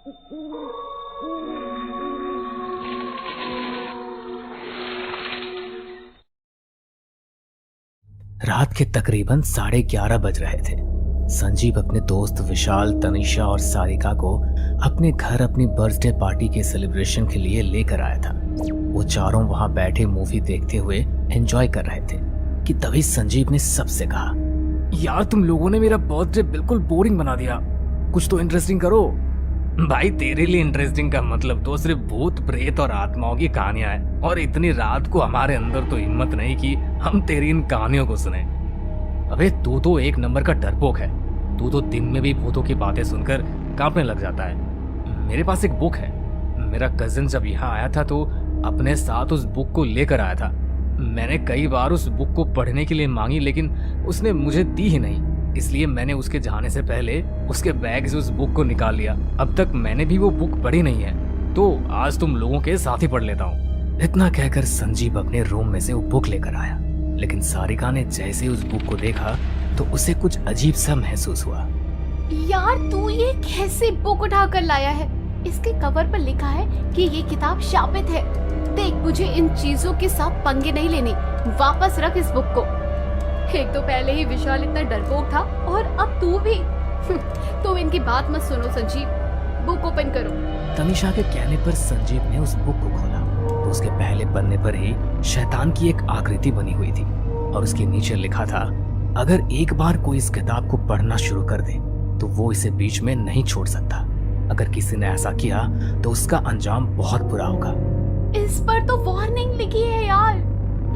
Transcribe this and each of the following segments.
रात के तकरीबन 11:30 बज रहे थे। संजीव अपने दोस्त विशाल, तनिषा और सारिका को अपने घर अपनी बर्थडे पार्टी के सेलिब्रेशन के लिए लेकर आया था। वो चारों वहां बैठे मूवी देखते हुए एंजॉय कर रहे थे कि तभी संजीव ने सबसे कहा, यार तुम लोगों ने मेरा बर्थडे बिल्कुल बोरिंग बना दिया, कुछ तो इंटरेस्टिंग करो। भाई तेरे लिए इंटरेस्टिंग का मतलब तो सिर्फ भूत प्रेत और आत्माओं की कहानियां हैं, और इतनी रात को हमारे अंदर तो हिम्मत नहीं कि हम तेरी इन कहानियों को सुने। अबे तू तो एक नंबर का डरपोक है, तू तो दिन में भी भूतों की बातें सुनकर कांपने लग जाता है। मेरे पास एक बुक है, मेरा कजिन जब यहाँ आया था तो अपने साथ उस बुक को लेकर आया था। मैंने कई बार उस बुक को पढ़ने के लिए मांगी लेकिन उसने मुझे दी ही नहीं, इसलिए मैंने उसके जाने से पहले उसके बैग से उस बुक को निकाल लिया। अब तक मैंने भी वो बुक पढ़ी नहीं है, तो आज तुम लोगों के साथ ही पढ़ लेता हूँ। इतना कहकर संजीव अपने रूम में से वो बुक लेकर आया, लेकिन सारिका ने जैसे उस बुक को देखा तो उसे कुछ अजीब सा महसूस हुआ। यार तू ये कैसे बुक उठा कर लाया है? इसके कवर पर लिखा है कि ये किताब शापित है। देख, मुझे इन चीजों के साथ पंगे नहीं लेने, वापस रख इस बुक को। एक तो पहले ही विशाल इतना डरपोक था और अब तू भी। तुम इनकी बात मत सुनो संजीव, बुक ओपन करो। तनिषा के कहने पर संजीव ने उस बुक को खोला तो उसके पहले पन्ने पर ही शैतान की एक आकृति बनी हुई थी और उसके नीचे लिखा था, अगर एक बार कोई इस किताब को पढ़ना शुरू कर दे तो वो इसे बीच में नहीं छोड़ सकता। अगर किसी ने ऐसा किया तो उसका अंजाम बहुत बुरा होगा। इस पर तो वार्निंग लिखी है यार,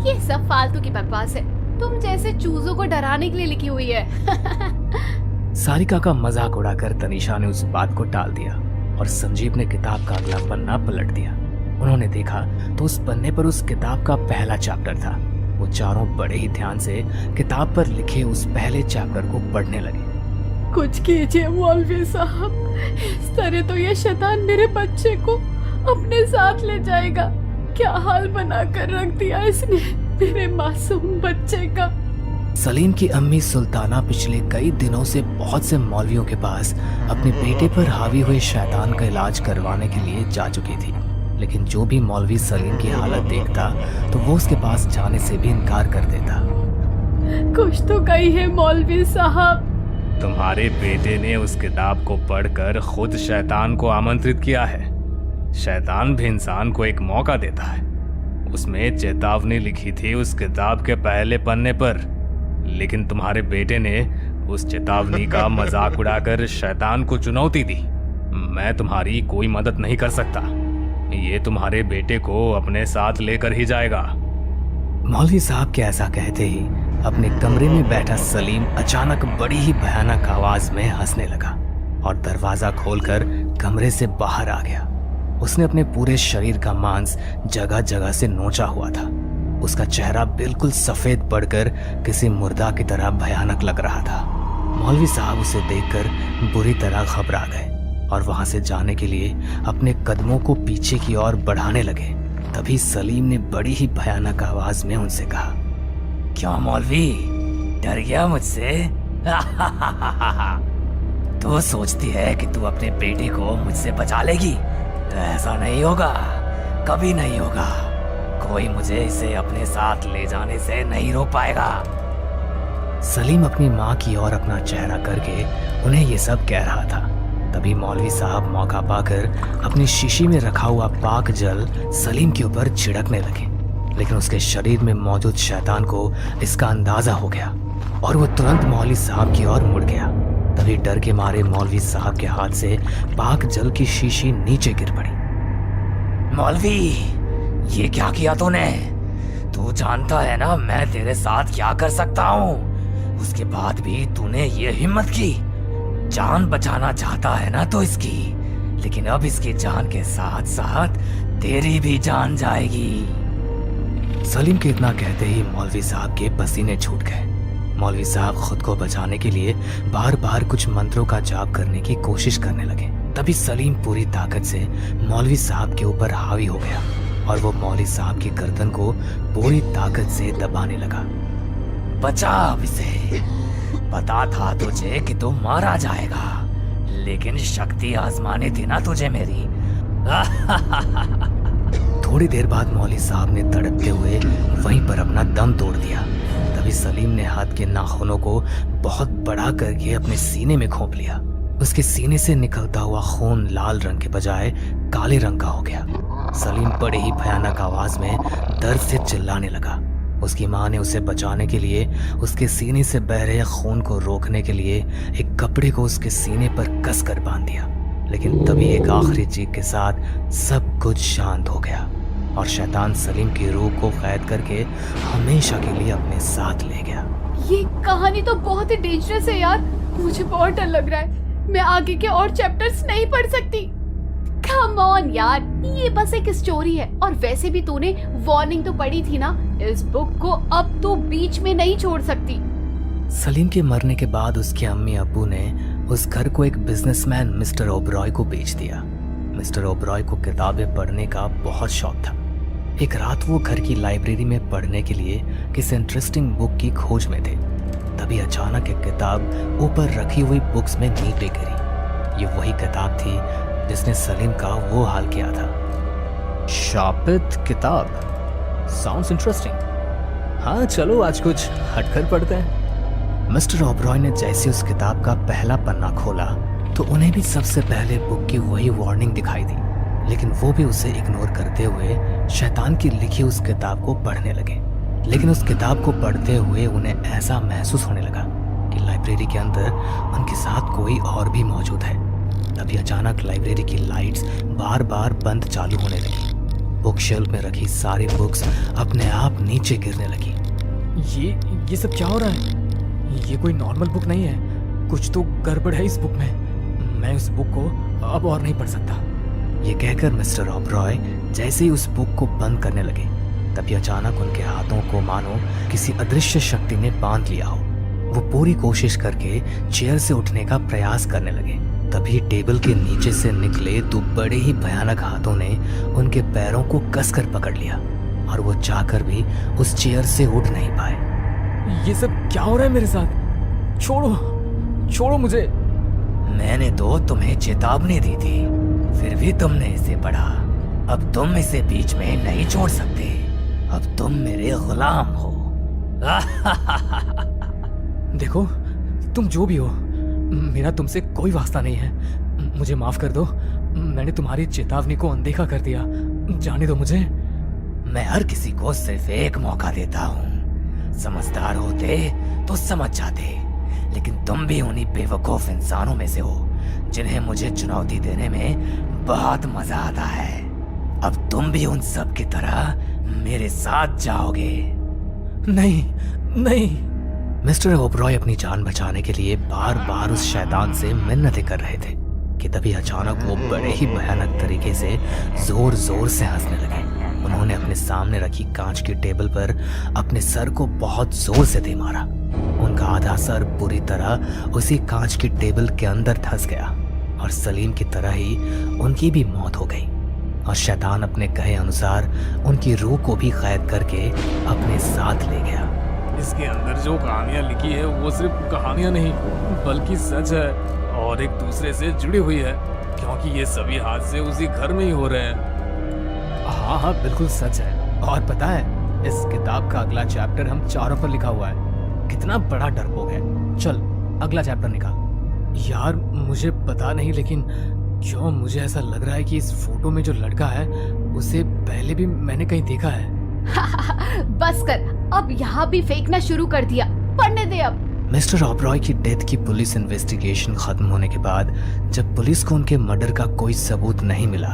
ये सब फालतू की बकवास है, तुम जैसे चूजों को डराने के लिए लिखी हुई है। सारिका का मजाक उड़ाकर तनिषा ने उस बात को टाल दिया और संजीव ने किताब का अगला पन्ना पलट दिया। उन्होंने देखा तो उस पन्ने पर उस किताब का पहला चैप्टर था। वो चारों बड़े ही ध्यान से किताब पर लिखे उस पहले चैप्टर को पढ़ने लगे। कुछ कीजिए मौलवी साहब, इस तरह तो ये शैतान मेरे बच्चे को अपने साथ ले जाएगा। क्या हाल बना कर रख दिया इसने मेरे मासूम बच्चे का। सलीम की अम्मी सुल्ताना पिछले कई दिनों से बहुत से मौलवियों के पास अपने बेटे पर हावी हुए शैतान का इलाज करवाने के लिए जा चुकी थी, लेकिन जो भी मौलवी सलीम की हालत देखता तो वो उसके पास जाने से भी इनकार कर देता। कुछ तो कही है मौलवी साहब। तुम्हारे बेटे ने उस किताब को पढ़कर खुद शैतान को आमंत्रित किया है। शैतान भी इंसान को एक मौका देता है। उसमें चेतावनी लिखी थी उस किताब के पहले पन्ने पर, लेकिन तुम्हारे बेटे ने उस चेतावनी का मजाक उड़ाकर शैतान को चुनौती दी। मैं तुम्हारी कोई मदद नहीं कर सकता, ये तुम्हारे बेटे को अपने साथ लेकर ही जाएगा। मौलवी साहब के ऐसा कहते ही अपने कमरे में बैठा सलीम अचानक बड़ी ही भयानक आवाज में हंसने लगा और दरवाजा खोलकर कमरे से बाहर आ गया। उसने अपने पूरे शरीर का मांस जगह जगह से नोचा हुआ था। उसका चेहरा बिल्कुल सफेद पड़कर किसी मुर्दा की तरह भयानक लग रहा था। मौलवी साहब उसे देखकर बुरी तरह घबरा गए और वहां से जाने के लिए अपने कदमों को पीछे की ओर बढ़ाने लगे। तभी सलीम ने बड़ी ही भयानक आवाज में उनसे कहा, क्यों मौलवी, डर गया मुझसे? तू सोचती है कि तू अपने बेटे को मुझसे बचा लेगी? ऐसा नहीं होगा, कभी नहीं होगा। कोई मुझे इसे अपने साथ ले जाने से नहीं रोक पाएगा। सलीम अपनी माँ की ओर अपना चेहरा करके उन्हें ये सब कह रहा था। तभी मौलवी साहब मौका पाकर अपनी शीशी में रखा हुआ पाक जल सलीम के ऊपर छिड़कने लगे, लेकिन उसके शरीर में मौजूद शैतान को इसका अंदाजा हो गया और वो तुरंत मौलवी साहब की ओर मुड़ गया। तभी डर के मारे मौलवी साहब के हाथ से पाक जल की शीशी नीचे गिर पड़ी। मौलवी, ये क्या किया तूने? तू जानता है ना मैं तेरे साथ क्या कर सकता हूँ। उसके बाद भी तूने ये हिम्मत की। जान बचाना चाहता है ना तो इसकी, लेकिन अब इसकी जान के साथ साथ तेरी भी जान जाएगी। सलीम के इतना कहते ही मौलवी साहब के पसीने छूट गए। मौलवी साहब खुद को बचाने के लिए बार बार कुछ मंत्रों का जाप करने की कोशिश करने लगे। तभी सलीम पूरी ताकत से मौलवी साहब के ऊपर हावी हो गया और वो मौलवी साहब की गर्दन को पूरी ताकत से दबाने लगा। बचा अब इसे, पता था तुझे कि तू मारा जाएगा, लेकिन शक्ति आजमानी थी ना तुझे मेरी। थोड़ी देर बाद मौली साहब ने तड़पते हुए वहीं पर अपना दम तोड़ दिया। तभी सलीम ने हाथ के नाखूनों को बहुत बड़ा करके अपने सीने में घोंप लिया। उसके सीने से निकलता हुआ खून लाल रंग के बजाय काले रंग का हो गया। सलीम बड़े ही भयानक आवाज में दर्द से चिल्लाने लगा। उसकी माँ ने उसे बचाने के लिए उसके सीने से बह रहे खून को रोकने के लिए एक कपड़े को उसके सीने पर कस कर बांध दिया। लेकिन तभी एक आखिरी चीख के साथ सब कुछ शांत हो गया और शैतान सलीम की रूह को कैद करके हमेशा के लिए अपने साथ ले गया। ये कहानी तो बहुत ही डेंजरस है यार, मुझे बहुत डर लग रहा है। मैं आगे के और चैप्टर्स नहीं पढ़ सकती। कम ऑन यार, ये बस एक स्टोरी है और वैसे भी तूने वार्निंग तो पढ़ी थी ना। इस बुक को अब तू बीच में नहीं छोड़ सकती। सलीम के मरने के बाद उसके अम्मी अब्बू ने उस घर को एक बिजनेसमैन मिस्टर ओबरॉय को बेच दिया। मिस्टर ओबरॉय को किताबें पढ़ने का बहुत शौक था। एक रात वो घर की लाइब्रेरी में पढ़ने के लिए किसी इंटरेस्टिंग बुक की खोज में थे। तभी अचानक एक किताब ऊपर रखी हुई बुक्स में नीचे गिरी। ये वही किताब थी जिसने सलीम का वो हाल किया था। शापित किताब, साउंड्स इंटरेस्टिंग। हाँ चलो आज कुछ हटकर पढ़ते हैं। मिस्टर ओबरॉय ने जैसे उस किताब का पहला पन्ना खोला तो उन्हें भी सबसे पहले बुक की वही वार्निंग दिखाई दी, लेकिन वो भी उसे इग्नोर करते हुए शैतान की लिखी उस किताब को पढ़ने लगे। लेकिन उस किताब को पढ़ते हुए उन्हें ऐसा महसूस होने लगा कि लाइब्रेरी के अंदर उनके साथ कोई और भी मौजूद है। तभी अचानक लाइब्रेरी की लाइट्स बार बार बंद चालू होने लगी। बुक शेल्फ में रखी सारी बुक्स अपने आप नीचे गिरने लगी। ये सब क्या हो रहा है? ये कोई नॉर्मल बुक नहीं है, कुछ तो गड़बड़ है इस बुक में। मैं इस बुक को अब और नहीं पढ़ सकता। ये कहकर मिस्टर ओबरॉय जैसे ही उस बुक को बंद करने लगे तभी अचानक उनके हाथों को मानो किसी अदृश्य शक्ति ने बांध लिया हो। वो पूरी कोशिश करके चेयर से उठने का प्रयास करने लगे। तभी टेबल के नीचे से निकले दो बड़े ही भयानक हाथों ने उनके पैरों को कसकर पकड़ लिया और वो चाहकर भी उस चेयर से उठ नहीं पाए। ये सब क्या हो रहा है मेरे साथ? छोड़ो मुझे। मैंने तो तुम्हें चेतावनी दी थी, फिर भी तुमने इसे पढ़ा। अब तुम इसे बीच में नहीं छोड़ सकते। अब तुम मेरे गुलाम हो। देखो, तुम जो भी हो, मेरा तुमसे कोई वास्ता नहीं है। मुझे माफ कर दो, मैंने तुम्हारी चेतावनी को अनदेखा कर दिया। जाने दो मुझे। मैं हर किसी को सिर्फ एक मौका देता हूँ। समझदार होते तो समझ जाते, लेकिन तुम भी उन्हीं बेवकूफ इंसानों में से हो जिन्हें मुझे चुनौती देने में बहुत मजा आता है। अब तुम भी उन सब की तरह मेरे साथ जाओगे। नहीं। मिस्टर ओबरॉय अपनी जान बचाने के लिए बार बार उस शैतान से मिन्नतें कर रहे थे कि तभी अचानक वो बड़े ही भयानक तरीके से जोर जोर से हंसने लगे। उन्होंने अपने सामने रखी कांच की टेबल पर अपने सर को बहुत जोर से दे मारा। उनका आधा सर बुरी तरह उसी कांच की टेबल के अंदर धंस गया और सलीम की तरह ही उनकी भी मौत हो गई। और शैतान अपने कहे अनुसार उनकी रूह को भी कैद करके अपने साथ ले गया। इसके अंदर जो कहानियां लिखी है वो सिर्फ कहानियां नहीं बल्कि सच है और एक दूसरे से जुड़ी हुई है, क्योंकि ये सभी हादसे उसी घर में ही हो रहे हैं। हाँ बिल्कुल सच है। और पता है, इस किताब का अगला चैप्टर हम चारों पर लिखा हुआ है। कितना बड़ा डरपोक है। चल अगला चैप्टर निकाल। यार मुझे पता नहीं, लेकिन क्यों मुझे ऐसा लग रहा है कि इस फोटो में जो लड़का है उसे पहले भी मैंने कहीं देखा है। बस कर, अब यहाँ भी फेंकना शुरू कर दिया। पढ़ने दे अब। मिस्टर ओबरॉय की डेथ की पुलिस इन्वेस्टिगेशन खत्म होने के बाद जब पुलिस को उनके मर्डर का कोई सबूत नहीं मिला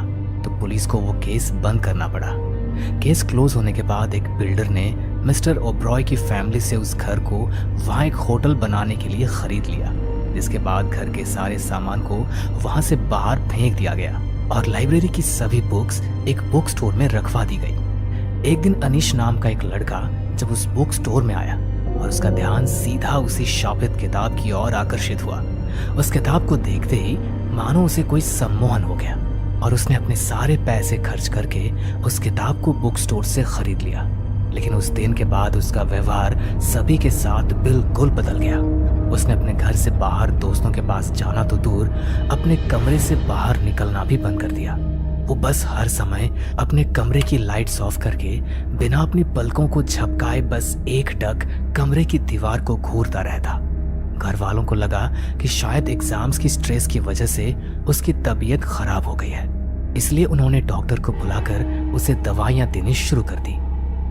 तो पुलिस को वो केस बंद करना पड़ा। केस क्लोज होने के बाद एक बिल्डर ने मिस्टर ओबरॉय की फैमिली से उस घर को वहाँ एक होटल बनाने के लिए खरीद लिया, जिसके बाद घर के सारे सामान को वहाँ से बाहर फेंक दिया गया और लाइब्रेरी की सभी बुक्स एक बुक स्टोर में रखवा दी गई। एक दिन अनीश नाम का एक लड़का जब उस बुक स्टोर में आया और उसका ध्यान सीधा उसी शापित किताब की ओर आकर्षित हुआ। उस किताब को देखते ही मानो उसे कोई सम्मोहन हो गया और उसने अपने सारे पैसे खर्च करके उस किताब को बुक स्टोर से खरीद लिया। लेकिन उस दिन के बाद उसका व्यवहार सभी के साथ बिल्कुल बदल गया। उसने अपने घर से बाहर दोस्तों के पास जाना तो दूर, अपने कमरे से बाहर निकलना भी बंद कर दिया। वो बस हर समय अपने कमरे की लाइट्स ऑफ करके बिना अपनी पलकों को झपकाए बस एकटक कमरे की दीवार को घूरता रहता। घर वालों को लगा कि शायद एग्जाम्स की स्ट्रेस की वजह से उसकी तबीयत खराब हो गई है, इसलिए उन्होंने डॉक्टर को बुलाकर उसे दवाइयां देनी शुरू कर दी।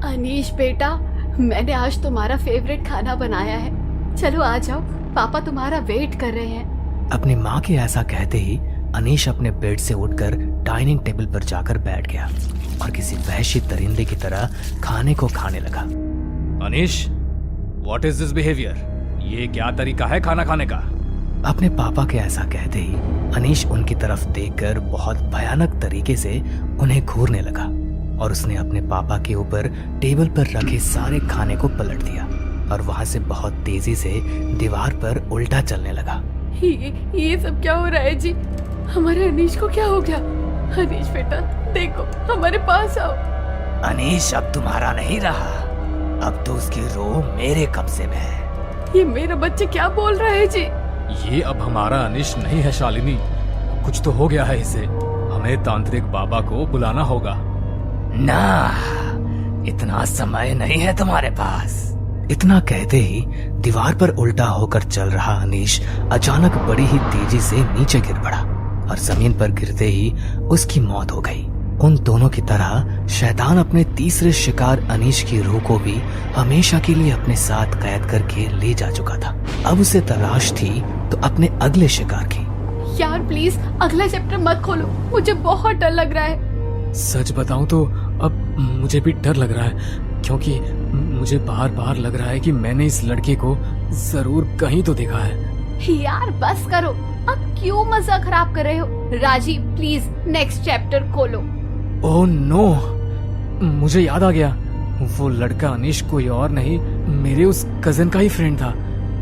अनीश बेटा, मैंने आज तुम्हारा फेवरेट खाना बनाया है, चलो आ जाओ, पापा तुम्हारा वेट कर रहे हैं। अपनी माँ के ऐसा कहते ही अनीश अपने बेड से उठकर डाइनिंग टेबल पर जाकर बैठ गया और किसी वहशी दरिंदे की तरह खाने को खाने लगा। Anish, what is this behaviour? ये क्या तरीका है खाना खाने का? अपने पापा के ऐसा कहते ही अनीश उनकी तरफ देखकर बहुत भयानक तरीके से उन्हें घूरने लगा और उसने अपने पापा के ऊपर टेबल पर रखे सारे खाने को पलट दिया और वहां से बहुत तेजी से दीवार पर उल्टा चलने लगा। ये सब क्या हो रहा है जी? हमारे अनीश को क्या हो गया? अनीश बेटा देखो, हमारे पास आओ। अनीश अब तुम्हारा नहीं रहा, अब तो उसकी रूह मेरे कब्जे में है। ये मेरा बच्चा क्या बोल रहा है जी? ये अब हमारा अनीश नहीं है शालिनी, कुछ तो हो गया है इसे। हमें तांत्रिक बाबा को बुलाना होगा। ना, इतना समय नहीं है तुम्हारे पास। इतना कहते ही दीवार पर उल्टा होकर चल रहा अनीश अचानक बड़ी ही तेजी से नीचे गिर पड़ा और जमीन पर गिरते ही उसकी मौत हो गई। उन दोनों की तरह शैतान अपने तीसरे शिकार अनीश की रूह को भी हमेशा के लिए अपने साथ कैद करके ले जा चुका था। अब उसे तलाश थी तो अपने अगले शिकार की। यार प्लीज अगला चैप्टर मत खोलो, मुझे बहुत डर लग रहा है। सच बताऊं तो अब मुझे भी डर लग रहा है, क्योंकि मुझे बार बार लग रहा है कि मैंने इस लड़के को जरूर कहीं तो देखा है। यार बस करो, अब क्यों मजा खराब कर रहे हो? राजीव प्लीज नेक्स्ट चैप्टर खोलो। ओह नो, मुझे याद आ गया, वो लड़का अनीश कोई और नहीं, मेरे उस कजन का ही फ्रेंड था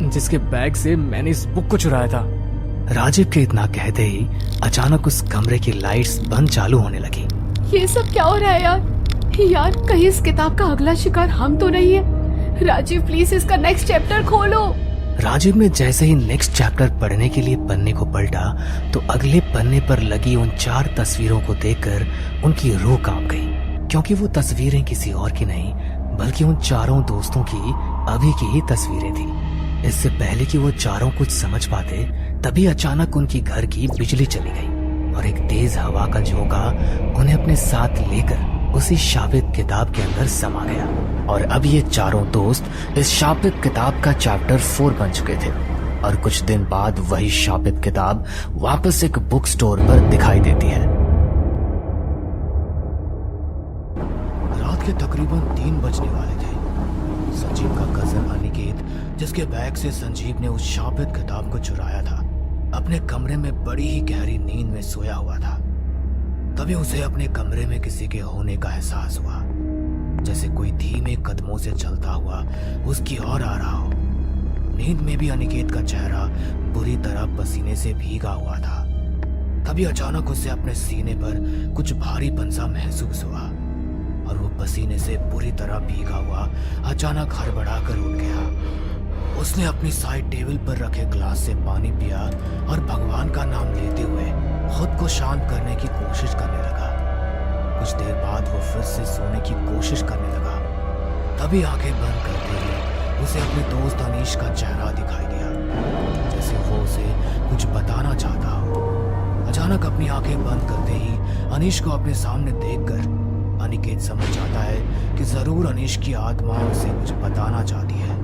जिसके बैग से मैंने इस बुक को चुराया था। राजीव के इतना कहते ही अचानक उस कमरे की लाइट्स बंद चालू होने लगी। ये सब क्या हो रहा है यार? यार कहीं इस किताब का अगला शिकार हम तो नहीं है? राजीव प्लीज इसका नेक्स्ट चैप्टर खोलो। राजीव ने जैसे ही नेक्स्ट चैप्टर पढ़ने के लिए पन्ने को पलटा तो अगले पन्ने पर लगी उन 4 तस्वीरों को देखकर उनकी रूह कांप गई, क्योंकि वो तस्वीरें किसी और की नहीं बल्कि उन चारों दोस्तों की अभी की ही तस्वीरें थी। इससे पहले कि वो चारों कुछ समझ पाते तभी अचानक उनकी घर की बिजली चली गई और एक तेज हवा का झोंका उन्हें अपने साथ लेकर उसी शापित किताब के अंदर समा गया और अब ये चारों दोस्त इस शापित किताब का चैप्टर 4 बन चुके थे। और कुछ दिन बाद वही शापित किताब वापस एक बुक स्टोर पर दिखाई देती है। रात के तकरीबन 3 बजने वाले थे। संजीव का कजन अनिकेत, जिसके बैग से संजीव ने उस शापित किताब को चुराया था, अपने कमरे में बड़ी ही गहरी नींद में सोया हुआ था। तभी उसे अपने कमरे में किसी के होने का एहसास हुआ, जैसे कोई धीमे कदमों से चलता हुआ उसकी ओर आ रहा हो। नींद में भी अनिकेत का चेहरा बुरी तरह पसीने से भीगा हुआ था। तभी अचानक उसे अपने सीने पर कुछ भारीपन सा महसूस हुआ और वो पसीने से बुरी तरह भीगा हुआ अचानक हड़बड़ाकर उठ गया। उसने अपनी साइड टेबल पर रखे ग्लास से पानी पिया और भगवान का नाम लेते हुए खुद को शांत करने की कोशिश करने लगा। कुछ देर बाद वो फिर से सोने की कोशिश करने लगा। तभी आंखें बंद करते ही उसे अपने दोस्त अनीश का चेहरा दिखाई दिया, जैसे वो उसे कुछ बताना चाहता हो। अचानक अपनी आंखें बंद करते ही अनीश को अपने सामने देखकर अनिकेत समझ जाता है कि जरूर अनीश की आत्मा उसे कुछ बताना चाहती है।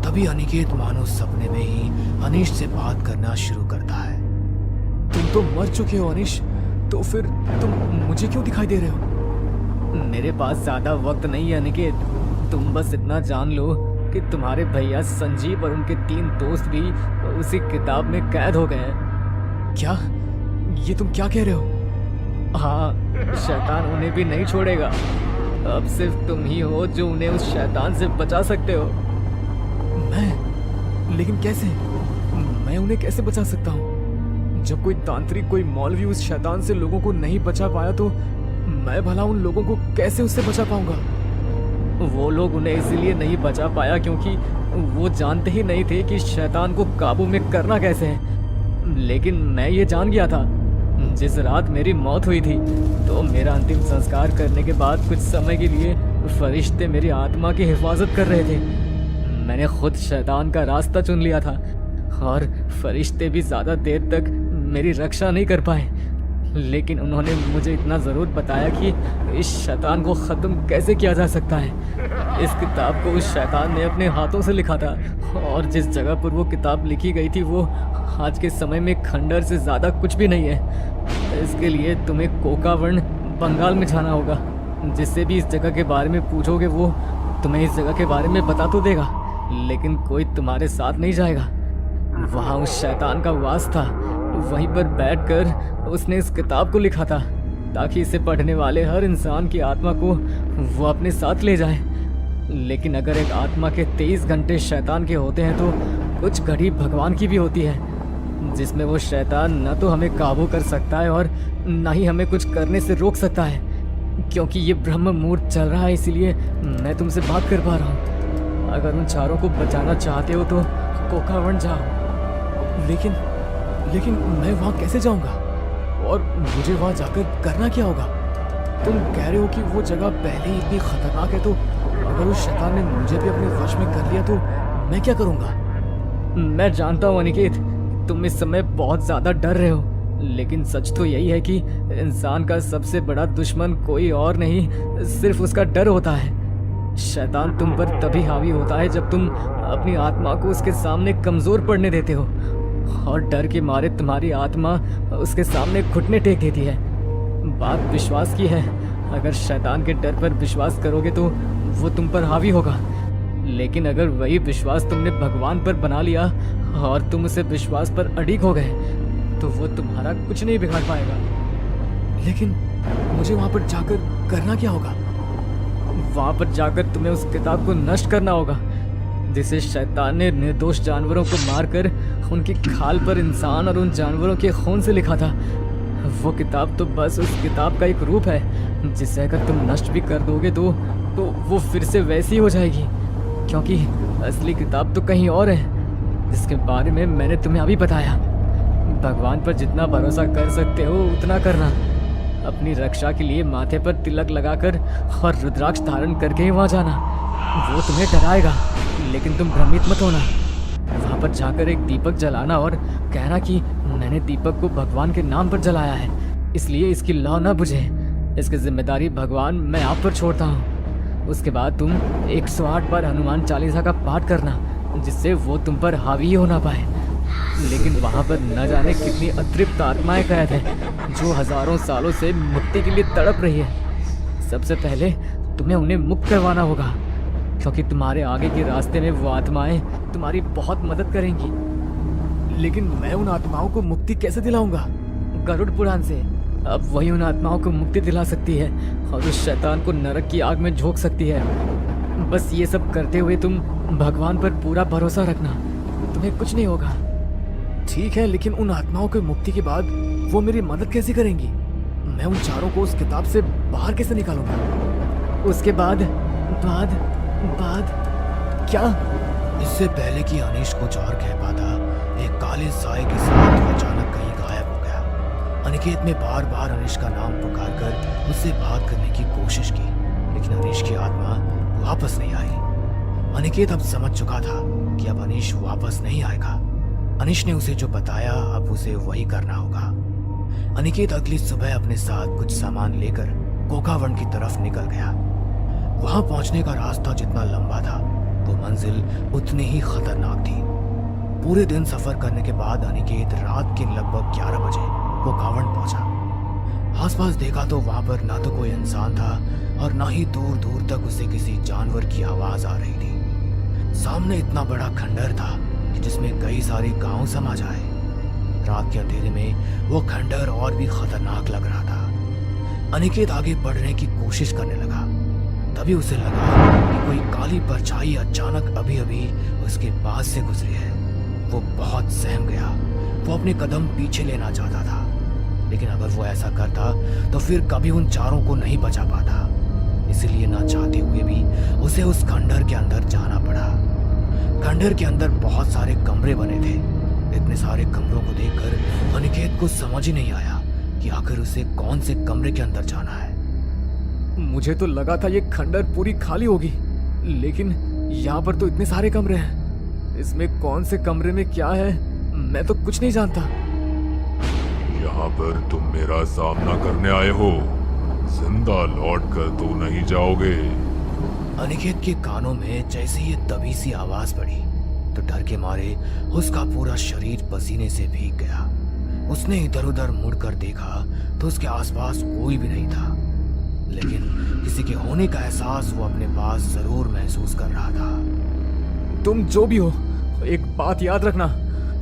तभी अनिकेत मानो सपने में ही अनीश से बात करना शुरू करता है। तुम तो मर चुके हो अनीश, तो फिर तुम मुझे क्यों दिखाई दे रहे हो? मेरे पास ज्यादा वक्त नहीं है अनिकेत, तुम बस इतना जान लो कि तुम्हारे भैया संजीव और उनके 3 दोस्त भी उसी किताब में कैद हो गए हैं। क्या? ये तुम क्या कह रहे हो? हाँ, शैतान उन्हें भी नहीं छोड़ेगा। अब सिर्फ तुम ही हो जो उन्हें उस शैतान से बचा सकते हो। मैं? लेकिन कैसे? मैं उन्हें कैसे बचा सकता हूँ? जब कोई तांत्रिक, कोई मौलवी उस शैतान से लोगों को नहीं बचा पाया तो मैं भला उन लोगों को कैसे उससे बचा पाऊंगा? वो लोग उन्हें इसलिए नहीं बचा पाया क्योंकि वो जानते ही नहीं थे कि शैतान को काबू में करना कैसे है। लेकिन मैं ये जान गया था। जिस रात मेरी मौत हुई थी तो मेरा अंतिम संस्कार करने के बाद कुछ समय के लिए फरिश्ते मेरी आत्मा की हिफाजत कर रहे थे। मैंने खुद शैतान का रास्ता चुन लिया था और फरिश्ते भी ज़्यादा देर तक मेरी रक्षा नहीं कर पाए। लेकिन उन्होंने मुझे इतना ज़रूर बताया कि इस शैतान को ख़त्म कैसे किया जा सकता है। इस किताब को उस शैतान ने अपने हाथों से लिखा था और जिस जगह पर वो किताब लिखी गई थी वो आज के समय में खंडर से ज़्यादा कुछ भी नहीं है। इसके लिए तुम्हें कोकावर्ण बंगाल में जाना होगा। जिससे भी इस जगह के बारे में पूछोगे वो तुम्हें इस जगह के बारे में बता तो देगा, लेकिन कोई तुम्हारे साथ नहीं जाएगा। वहाँ उस शैतान का वास था। वहीं पर बैठकर उसने इस किताब को लिखा था ताकि इसे पढ़ने वाले हर इंसान की आत्मा को वो अपने साथ ले जाए। लेकिन अगर एक आत्मा के 23 घंटे शैतान के होते हैं तो कुछ घड़ी भगवान की भी होती है, जिसमें वो शैतान न तो हमें काबू कर सकता है और न ही हमें कुछ करने से रोक सकता है। क्योंकि ये ब्रह्म मुहूर्त चल रहा है इसलिए मैं तुमसे बात कर पा रहा हूँ। अगर उन चारों को बचाना चाहते हो तो कोकावर्ण जाओ। लेकिन मैं वहाँ कैसे जाऊँगा और मुझे वहाँ जाकर करना क्या होगा? तुम कह रहे हो कि वो जगह पहले ही इतनी खतरनाक है, तो अगर उस शैतान ने मुझे भी अपने वश में कर लिया तो मैं क्या करूँगा? मैं जानता हूँ अनिकेत, तुम इस समय बहुत ज़्यादा डर रहे हो, लेकिन सच तो यही है कि इंसान का सबसे बड़ा दुश्मन कोई और नहीं सिर्फ उसका डर होता है। शैतान तुम पर तभी हावी होता है जब तुम अपनी आत्मा को उसके सामने कमज़ोर पड़ने देते हो और डर के मारे तुम्हारी आत्मा उसके सामने घुटने टेक देती है। बात विश्वास की है। अगर शैतान के डर पर विश्वास करोगे तो वो तुम पर हावी होगा, लेकिन अगर वही विश्वास तुमने भगवान पर बना लिया और तुम उसे विश्वास पर अड़िग हो गए तो वो तुम्हारा कुछ नहीं बिगाड़ पाएगा। लेकिन मुझे वहाँ पर जाकर करना क्या होगा? वहाँ पर जाकर तुम्हें उस किताब को नष्ट करना होगा जिसे शैतान ने निर्दोष जानवरों को मारकर उनकी खाल पर इंसान और उन जानवरों के खून से लिखा था। वो किताब तो बस उस किताब का एक रूप है जिसे अगर तुम नष्ट भी कर दोगे तो वो फिर से वैसी हो जाएगी, क्योंकि असली किताब तो कहीं और है जिसके बारे में मैंने तुम्हें अभी बताया। भगवान पर जितना भरोसा कर सकते हो उतना करना। अपनी रक्षा के लिए माथे पर तिलक लगाकर और रुद्राक्ष धारण करके ही वहाँ जाना। वो तुम्हें डराएगा, लेकिन तुम भ्रमित मत होना। वहाँ पर जाकर एक दीपक जलाना और कहना कि मैंने दीपक को भगवान के नाम पर जलाया है, इसलिए इसकी लौ न बुझे। इसकी जिम्मेदारी भगवान मैं आप पर छोड़ता हूँ। उसके बाद तुम 108 बार हनुमान चालीसा का पाठ करना जिससे वो तुम पर हावी हो ना पाए। लेकिन वहाँ पर न जाने कितनी अतृप्त आत्माएं कैद हैं जो हजारों सालों से मुक्ति के लिए तड़प रही है। सबसे पहले तुम्हें उन्हें मुक्त करवाना होगा, क्योंकि तुम्हारे आगे के रास्ते में वो आत्माएं तुम्हारी बहुत मदद करेंगी। लेकिन मैं उन आत्माओं को मुक्ति कैसे दिलाऊंगा? गरुड़ पुराण से अब वही उन आत्माओं को मुक्ति दिला सकती है और उस शैतान को नरक की आग में झोंक सकती है। बस ये सब करते हुए तुम भगवान पर पूरा भरोसा रखना, तुम्हें कुछ नहीं होगा। ठीक है, लेकिन उन आत्माओं की मुक्ति के बाद वो मेरी मदद कैसे करेंगी? मैं उन चारों को उस किताब से बाहर कैसे निकालूंगा? उसके बाद क्या? इससे पहले कि अनीश कुछ और कह पाता, एक काले साए के साथ वो अचानक कहीं गायब हो गया। अनिकेत ने बार बार अनीश का नाम पुकार कर उससे बात करने की कोशिश की, लेकिन अनीश की आत्मा वापस नहीं आई। अनिकेत अब समझ चुका था कि अब अनीश वापस नहीं आएगा। अनीश ने उसे जो बताया अब उसे वही करना होगा। अनिकेत अगली सुबह अपने साथ कुछ सामान लेकर कोकावर्ण की तरफ निकल गया। वहां पहुंचने का रास्ता जितना लंबा था वो मंजिल उतनी ही खतरनाक थी। पूरे दिन सफर करने के बाद अनिकेत रात के लगभग 11 बजे कोकावर्ण पहुंचा। आसपास देखा तो वहां पर ना तो कोई इंसान था और ना ही दूर दूर तक उसे किसी जानवर की आवाज आ रही थी। सामने इतना बड़ा खंडर था कि जिसमें कई सारे गांव समा जाए। रात के अंधेरे में वो खंडर और भी खतरनाक लग रहा था। अनिकेत आगे बढ़ने की कोशिश करने लगा, तभी उसे लगा कि कोई काली परछाई अचानक अभी अभी उसके पास से गुजरी है। वो बहुत सहम गया। वो अपने कदम पीछे लेना चाहता था, लेकिन अगर वो ऐसा करता तो फिर कभी उन चारों को नहीं बचा पाता। इसलिए ना चाहते हुए भी उसे उस खंडहर के अंदर जाना पड़ा। खंडहर के अंदर बहुत सारे कमरे बने थे। इतने सारे कमरों को देखकर अनिकेत को समझ ही नहीं आया कि आखिर उसे कौन से कमरे के अंदर जाना है। मुझे तो लगा था ये खंडहर पूरी खाली होगी, लेकिन यहाँ पर तो इतने सारे कमरे हैं। इसमें कौन से कमरे में क्या है मैं तो कुछ नहीं जानता। यहाँ पर तुम मेरा सामना करने आए हो, जिंदा लौट कर तो नहीं जाओगे। अनिकेत के कानों में जैसे ही दबी सी आवाज पड़ी तो डर के मारे उसका पूरा शरीर पसीने से भीग गया। उसने इधर उधर मुड़कर देखा तो उसके आसपास कोई भी नहीं था, लेकिन किसी के होने का एहसास वो अपने पास जरूर महसूस कर रहा था। तुम जो भी हो, एक बात याद रखना,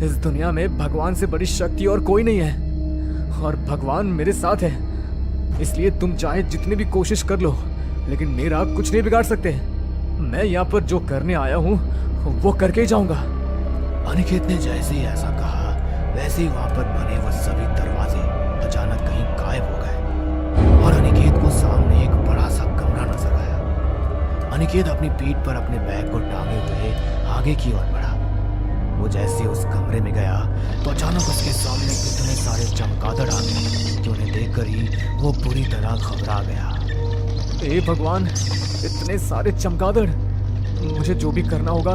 इस दुनिया में भगवान से बड़ी शक्ति और कोई नहीं है, और भगवान मेरे साथ है। इसलिए तुम चाहे जितनी भी कोशिश कर लो, लेकिन मेरा कुछ नहीं बिगाड़ सकते। मैं यहाँ पर जो करने आया हूँ वो करके ही जाऊंगा। अनिकेत ने जैसे ही ऐसा कहा वैसे ही वहां पर बने वो सभी दरवाजे अचानक कहीं गायब हो गए और अनिकेत को सामने एक बड़ा सा कमरा नजर आया। अनिकेत अपनी पीठ पर अपने बैग को टांगे हुए आगे की ओर बढ़ा। वो जैसे उस कमरे में गया तो अचानक उसके सामने कितने सारे चमगादड़ आ गए कि उन्हें देखकर ही वो बुरी तरह घबरा गया। हे भगवान, इतने सारे चमगादड़! मुझे जो भी करना होगा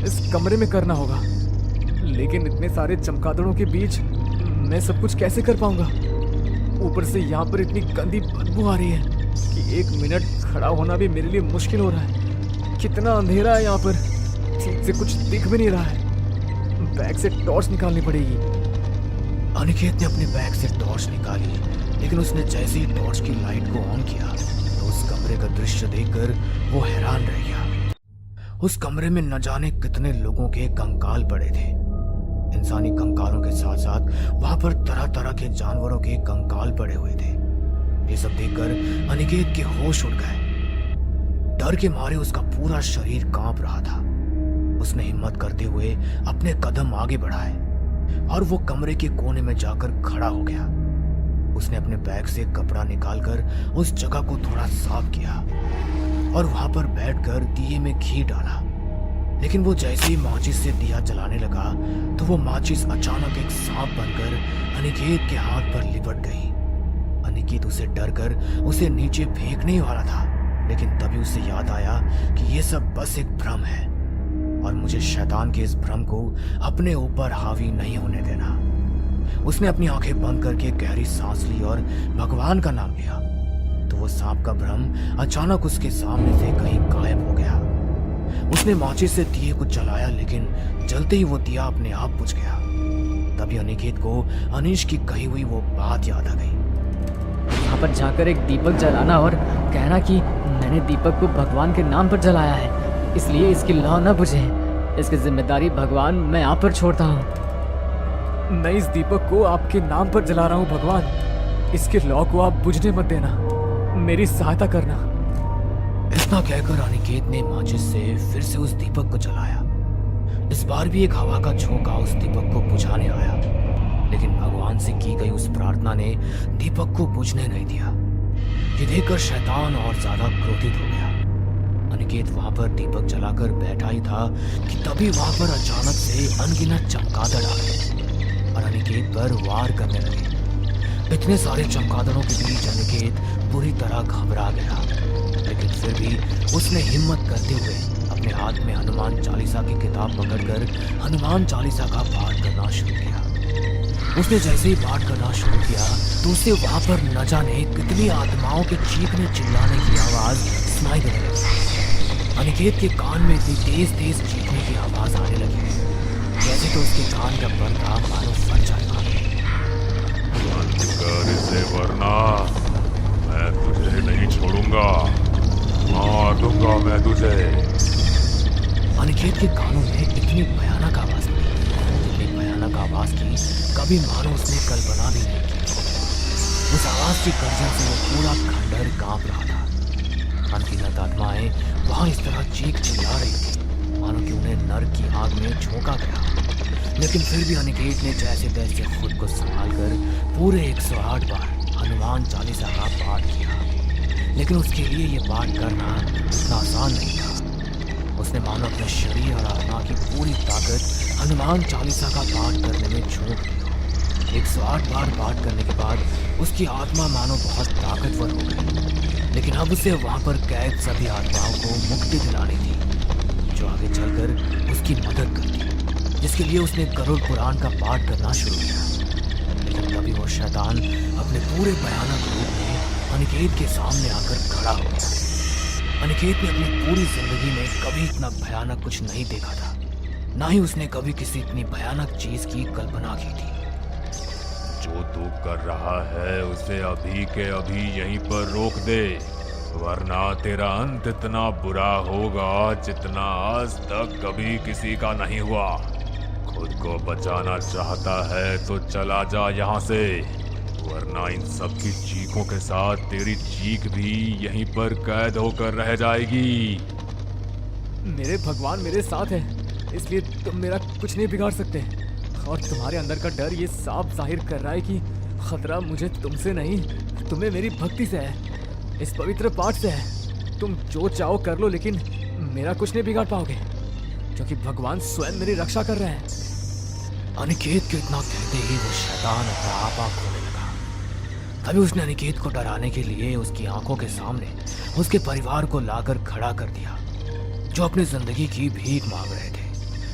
इस कमरे में करना होगा, लेकिन इतने सारे चमगादड़ों के बीच मैं सब कुछ कैसे कर पाऊंगा? ऊपर से यहाँ पर इतनी गंदी बदबू आ रही है कि 1 मिनट खड़ा होना भी मेरे लिए मुश्किल हो रहा है। कितना अंधेरा है यहाँ पर, ठीक से कुछ दिख भी नहीं रहा है। बैग से टॉर्च निकालनी पड़ेगी। अनिकेत ने अपने बैग से टॉर्च निकाली, लेकिन उसने जैसे ही टॉर्च की लाइट को ऑन किया तो उस कमरे का दृश्य देखकर वो हैरान रह गया। उस कमरे में न जाने कितने लोगों के कंकाल पड़े थे। इंसानी कंकालों के साथ साथ वहां पर तरह तरह के जानवरों के कंकाल पड़े हुए थे। ये सब देखकर अनिकेत के होश उड़ गए। डर के मारे उसका पूरा शरीर कांप रहा था। उसने हिम्मत करते हुए अपने कदम आगे बढ़ाए और वो कमरे के कोने में जाकर खड़ा हो गया। उसने अपने बैग से कपड़ा निकालकर उस जगह को थोड़ा साफ किया और वहां पर बैठकर दिए में घी डाला। लेकिन वो जैसे ही माचिस से दिया जलाने लगा तो वो माचिस अचानक एक सांप बनकर अनिकेत के हाथ पर लिपट गई। अनिकेत उसे डर कर उसे नीचे फेंकने वाला था, लेकिन तभी उसे याद आया कि ये सब बस एक भ्रम है और मुझे शैतान के इस भ्रम को अपने ऊपर हावी नहीं होने देना। उसने अपनी आंखें बंद करके गहरी सांस ली और भगवान का नाम लिया तो वो सांप का भ्रम अचानक उसके सामने से कहीं गायब हो गया। उसने माचिस से दिए को जलाया, लेकिन जलते ही वो दिया अपने आप बुझ गया। तभी अनिकेत को अनीश की कही हुई वो बात याद आ गई। यहाँ पर जाकर एक दीपक जलाना और कहना कि मैंने दीपक को भगवान के नाम पर जलाया है, इसलिए इसकी लौ न बुझे। इसकी जिम्मेदारी भगवान मैं आप पर छोड़ता हूँ। मैं इस दीपक को आपके नाम पर जला रहा हूँ भगवान। इसके लौ को आप बुझने मत देना, मेरी सहायता करना। इतना कहकर अनिकेत ने माचिस से फिर से उस दीपक को जलाया। इस बार भी एक हवा का झोंका उस दीपक को बुझाने आया, लेकिन भगवान से की गई उस प्रार्थना ने दीपक को बुझने नहीं दिया। ये देखकर शैतान और ज्यादा क्रोधित हो गया। अनिकेत वहां पर दीपक जलाकर बैठा ही था कि तभी वहां पर अचानक से अनगिनत चमगादड़ आ गए और अनिकेत पर वार करने लगे। इतने सारे चमगादड़ों के बीच अनिकेत पूरी तरह घबरा गया, लेकिन फिर भी उसने हिम्मत करते हुए अपने हाथ में हनुमान चालीसा की किताब पकड़कर हनुमान चालीसा का पाठ करना शुरू किया। उसने जैसे ही पाठ करना शुरू किया तो उसे वहां पर न जाने कितनी आत्माओं के चीखने चिल्लाने की आवाज सुनाई देने लगी। अनिकेत के कान में इतनी तेज तेज चीखने की आवाज आने लगी जैसे तो उसके कान का पर्दा मानो फट जाएगा। इसे वरना मैं तुझे नहीं छोड़ूंगा, मार दूंगा मैं तुझे। अनिकेत के कानों में इतनी भयानक आवाज थी, इतनी भयानक आवाज की कभी मानो उसने कल्पना भी नहीं की। उस आवाज की गर्जन से वो पूरा खंडहर कांप रहा था। अनगिनत आत्माएं वहां इस तरह चीख चिल्ला रही थी मानो कि उन्हें नर्क की आग में झोंका गया। लेकिन फिर भी अनिकेत ने जैसे तैसे खुद को संभाल कर पूरे 108 बार हनुमान चालीसा का पाठ किया। लेकिन उसके लिए ये पाठ करना इतना आसान नहीं था। उसने मानो अपने शरीर और आत्मा की पूरी ताकत हनुमान चालीसा का पाठ करने में झोंक दी। 108 बार पाठ करने के बाद उसकी आत्मा मानो बहुत ताकतवर हो गई, लेकिन अब उसे वहां पर कैद सभी आत्माओं को मुक्ति दिलानी थी, जो आगे चलकर उसकी मदद करती, जिसके लिए उसने गरुड़ पुराण का पाठ करना शुरू किया। लेकिन तभी वो शैतान अपने पूरे भयानक रूप में अनिकेत के सामने आकर खड़ा हो गया। अनिकेत ने अपनी पूरी जिंदगी में कभी इतना भयानक कुछ नहीं देखा था, ना ही उसने कभी किसी इतनी भयानक चीज की कल्पना की थी। जो तू कर रहा है उसे अभी के अभी यहीं पर रोक दे, वरना तेरा अंत इतना बुरा होगा जितना आज तक कभी किसी का नहीं हुआ। खुद को बचाना चाहता है तो चला जा यहाँ से, वरना इन सब की चीखों के साथ तेरी चीख भी यहीं पर कैद होकर रह जाएगी। मेरे भगवान मेरे साथ है, इसलिए तुम मेरा कुछ नहीं बिगाड़ सकते। और तुम्हारे अंदर का डर ये साफ जाहिर कर रहा है कि खतरा मुझे तुमसे नहीं, तुम्हें मेरी भक्ति से है, इस पवित्र पाठ से है। तुम जो चाहो कर लो, लेकिन मेरा कुछ नहीं बिगाड़ पाओगे, क्योंकि भगवान स्वयं मेरी रक्षा कर रहे हैं। अनिकेत के इतना कहते ही वो शैतान अपना आपा खोने लगा। तभी उसने अनिकेत को डराने के लिए उसकी आंखों के सामने उसके परिवार को लाकर खड़ा कर दिया, जो अपनी जिंदगी की भीख मांग रहे थे।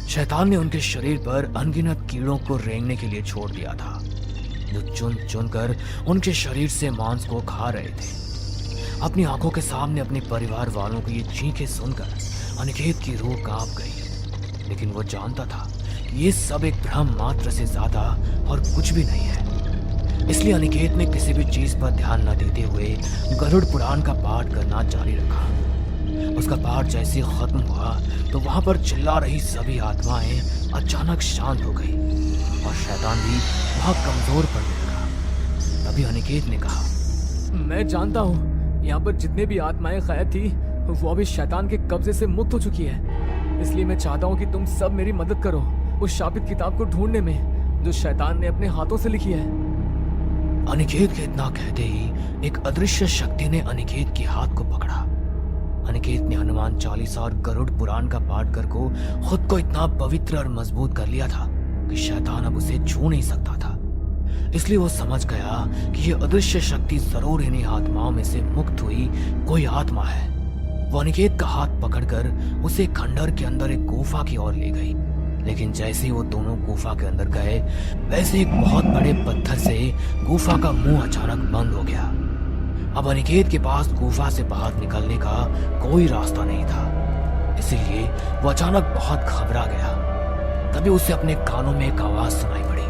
शैतान ने उनके शरीर पर अनगिनत कीड़ों को रेंगने के लिए छोड़ दिया था, जो चुन चुन कर उनके शरीर से मांस को खा रहे थे। अपनी आंखों के सामने अपने परिवार वालों की ये चीखें सुनकर अनिकेत की रूह कांप गई, लेकिन वो जानता था कि ये सब एक भ्रम मात्र से ज्यादा और कुछ भी नहीं है। इसलिए अनिकेत ने किसी भी चीज पर ध्यान न देते हुए गरुड़ पुराण का पाठ करना जारी रखा। उसका पाठ जैसे खत्म हुआ तो वहां पर चिल्ला रही सभी आत्माएं अचानक शांत हो गई और शैतान भी वहां कमजोर पड़ने लगा। तभी अनिकेत ने कहा, मैं जानता हूँ यहाँ पर जितने भी आत्माएं कैद थी वो अभी शैतान के कब्जे से मुक्त हो चुकी है, इसलिए मैं चाहता हूँ कि तुम सब मेरी मदद करो उस शापित किताब को ढूंढने में, जो शैतान ने अपने हाथों से लिखी है। अनिकेत के इतना कहते ही एक अदृश्य शक्ति ने अनिकेत के हाथ को पकड़ा। अनिकेत ने हनुमान चालीसा और गरुड़ पुराण का पाठ कर को खुद को इतना पवित्र और मजबूत कर लिया था कि शैतान अब उसे छू नहीं सकता था। इसलिए वो समझ गया कि ये अदृश्य शक्ति जरूर इन्हीं आत्माओं में से मुक्त हुई कोई आत्मा है। वो अनिकेत का हाथ पकड़कर उसे खंडर के अंदर एक गुफा की ओर ले गई, लेकिन जैसे ही वो दोनों गुफा के अंदर गए, वैसे एक बहुत बड़े पत्थर से गुफा का मुंह अचानक बंद हो गया। अब अनिकेत के पास गुफा से बाहर निकलने का कोई रास्ता नहीं था, इसीलिए वो अचानक बहुत घबरा गया। तभी उसे अपने कानों में एक आवाज सुनाई पड़ी,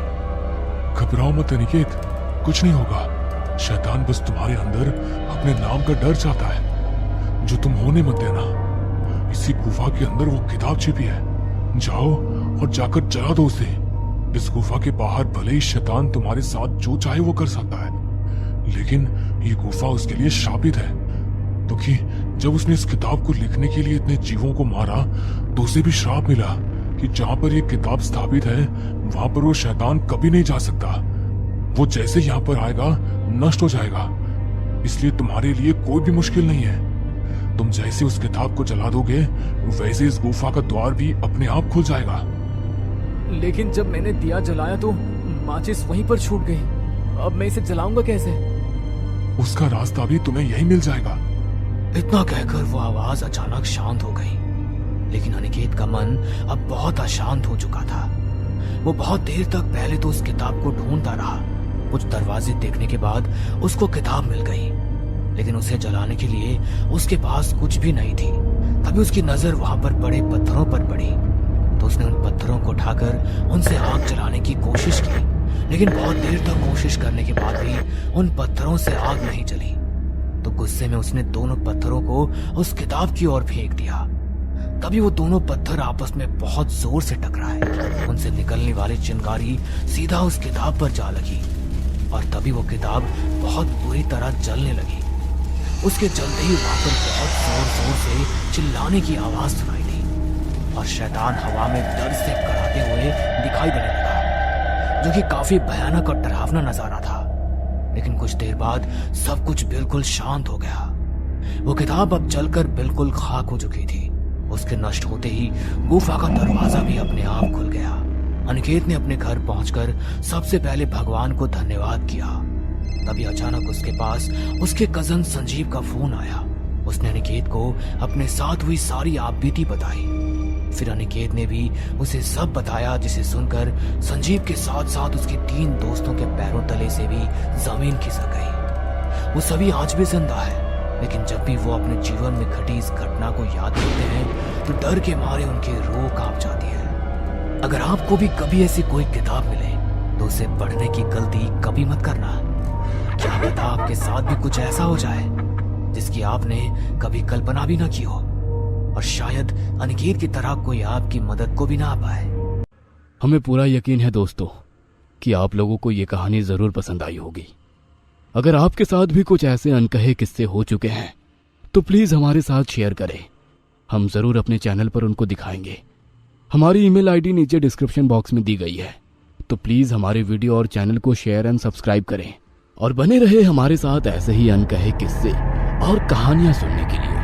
घबराओ मत अनिकेत, कुछ नहीं होगा। शैतान बस तुम्हारे अंदर अपने नाम का डर चाहता है, जो तुम होने मत देना। इसी गुफा के अंदर वो किताब छिपी है, जाओ और जाकर जला दो उसे। इस गुफा के बाहर भले ही शैतान तुम्हारे साथ जो चाहे वो कर सकता है, लेकिन ये गुफा उसके लिए शापित है, क्योंकि जब उसने इस किताब को लिखने के लिए इतने जीवों को मारा तो उसे भी श्राप मिला कि जहां पर ये किताब स्थापित है वहां पर वो शैतान कभी नहीं जा सकता। वो जैसे यहाँ पर आएगा नष्ट हो जाएगा। इसलिए तुम्हारे लिए कोई भी मुश्किल नहीं है। तुम जैसे उस किताब को जला दोगे वैसे इस गुफा का द्वार भी अपने आप खुल जाएगा। लेकिन जब मैंने दिया जलाया तो माचिस वहीं पर छूट गई, अब मैं इसे जलाऊंगा कैसे? उसका रास्ता भी तुम्हें यही मिल जाएगा। इतना कहकर वो आवाज अचानक शांत हो गई, लेकिन अनिकेत का मन अब बहुत अशांत हो चुका था। वो बहुत देर तक पहले तो उस किताब को ढूंढता रहा। कुछ दरवाजे देखने के बाद उसको किताब मिल गई, लेकिन उसे जलाने के लिए उसके पास कुछ भी नहीं थी। तभी उसकी नजर वहां पर बड़े पत्थरों पर पड़ी, तो उसने उन पत्थरों को उठाकर उनसे आग जलाने की कोशिश की, लेकिन बहुत देर तक कोशिश करने के बाद भी उन पत्थरों से आग नहीं जली। तो गुस्से में उसने दोनों पत्थरों को उस किताब की ओर फेंक दिया। तभी वो दोनों पत्थर आपस में बहुत जोर से टकराए। उनसे निकलने वाली चिंगारी सीधा उस किताब पर जा लगी और तभी वो किताब बहुत बुरी तरह जलने लगी। उसके जलते ही वहां पर बहुत जोर जोर से चिल्लाने की आवाज सुनाई दी और शैतान हवा में डर से कराते हुए दिखाई देने लगा, जो कि काफी भयानक और डरावना नजारा था। लेकिन कुछ देर बाद सब कुछ बिल्कुल शांत हो गया वो किताब अब जलकर बिल्कुल खाक हो चुकी थी। उसके नष्ट होते ही गुफा का दरवाजा भी अपने आप खुल गया। अनिकेत ने अपने घर पहुंचकर सबसे पहले भगवान को धन्यवाद किया। तभी अचानक उसके पास उसके कजन संजीव का फोन आया। उसने अनिकेत को अपने साथ हुई सारी आपबीती बताई। फिर अनिकेत ने भी उसे सब बताया, जिसे सुनकर संजीव के साथ साथ उसके 3 दोस्तों के पैरों तले से भी जमीन खिसक गई। वो सभी आज भी जिंदा है, लेकिन जब भी वो अपने जीवन में घटी इस घटना को याद करते हैं तो डर के मारे उनकी रूह कांप जाती है। अगर आपको भी कभी ऐसी कोई किताब मिले तो उसे पढ़ने की गलती कभी मत करना। क्या पता आपके साथ भी कुछ ऐसा हो जाए जिसकी आपने कभी कल्पना भी ना की हो, और शायद अनिकेत की तरह कोई आपकी मदद को भी ना आ पाए। हमें पूरा यकीन है दोस्तों कि आप लोगों को ये कहानी जरूर पसंद आई होगी। अगर आपके साथ भी कुछ ऐसे अनकहे किस्से हो चुके हैं तो प्लीज हमारे साथ शेयर करें। हम जरूर अपने चैनल पर उनको दिखाएंगे। हमारी ईमेल आईडी नीचे डिस्क्रिप्शन बॉक्स में दी गई है, तो प्लीज हमारे वीडियो और चैनल को शेयर एंड सब्सक्राइब करें और बने रहे हमारे साथ ऐसे ही अनकहे किस्से और कहानियां सुनने के लिए।